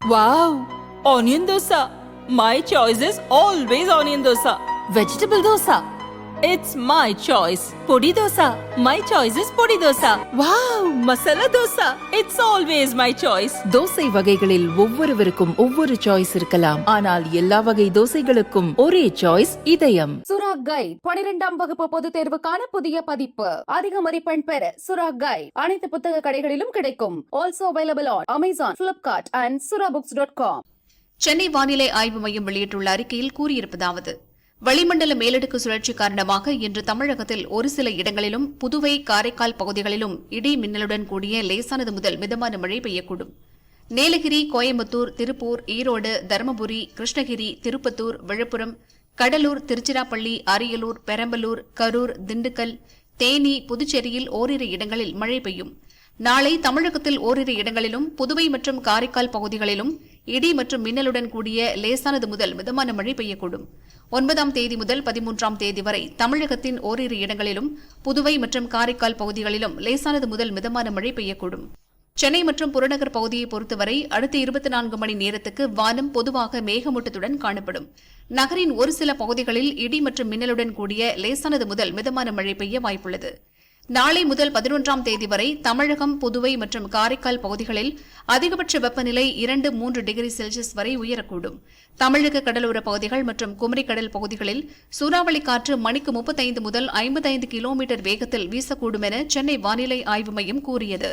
Wow! Onion dosa. My choice is always onion dosa. Vegetable dosa. It's my choice. Podi dosa. My choice is podi dosa. Wow! Masala dosa. It's always my choice. Dosa வகைகளில் ஒவ்வொருவருக்கும் ஒவ்வொரு choice இருக்கலாம், ஆனால் எல்லா வகை தோசைகளுக்கும் ஒரே choice இதயம். சுரா கைட் 12ஆம் வகுப்பு பொதுத் தேர்வுக்கான புதிய பதிப்பு. அதிக மதிப்பெண் பெற சுரா கைட் அனைத்து புத்தக கடைகளிலும் கிடைக்கும். Also available on Amazon, Flipkart and surabooks.com. Chennai வானிலை ஆய்வு மையம் வெளியிட்டுள்ள அறிக்கையில் கூறியிருப்பதாவது: வளிமண்டல மேலடுக்கு சுழற்சி காரணமாக இன்று தமிழகத்தில் ஒரு சில இடங்களிலும் புதுவை, காரைக்கால் பகுதிகளிலும் இடி மின்னலுடன் கூடிய லேசானது முதல் மிதமான மழை பெய்யக்கூடும். நீலகிரி, கோயம்புத்தூர், திருப்பூர், ஈரோடு, தருமபுரி, கிருஷ்ணகிரி, திருப்பத்தூர், விழுப்புரம், கடலூர், திருச்சிராப்பள்ளி, அரியலூர், பெரம்பலூர், கரூர், திண்டுக்கல், தேனி, புதுச்சேரியில் ஓரிரு இடங்களில் மழை பெய்யும். நாளை தமிழகத்தில் ஓரிரு இடங்களிலும் புதுவை மற்றும் காரைக்கால் பகுதிகளிலும் இடி மற்றும் மின்னலுடன் கூடிய லேசானது முதல் மிதமான மழை பெய்யக்கூடும். 9ஆம் தேதி முதல் 13ஆம் தேதி வரை தமிழகத்தின் ஓரிரு இடங்களிலும் புதுவை மற்றும் காரைக்கால் பகுதிகளிலும் லேசானது முதல் மிதமான மழை பெய்யக்கூடும். சென்னை மற்றும் புறநகர் பகுதியை பொறுத்தவரை அடுத்த 24 மணி நேரத்துக்கு வானம் பொதுவாக மேகமூட்டத்துடன் காணப்படும். நகரின் ஒரு சில பகுதிகளில் இடி மற்றும் மின்னலுடன் கூடிய லேசானது முதல் மிதமான மழை பெய்ய வாய்ப்புள்ளது. நாளை முதல் 11ஆம் தேதி வரை தமிழகம், புதுவை மற்றும் காரைக்கால் பகுதிகளில் அதிகபட்ச வெப்பநிலை 2-3 டிகிரி செல்சியஸ் வரை உயரக்கூடும். தமிழக கடலோர பகுதிகள் மற்றும் குமரிக்கடல் பகுதிகளில் சூறாவளி காற்று மணிக்கு 35 முதல் 55 கிலோமீட்டர் வேகத்தில் வீசக்கூடும் என சென்னை வானிலை ஆய்வு மையம் கூறியது.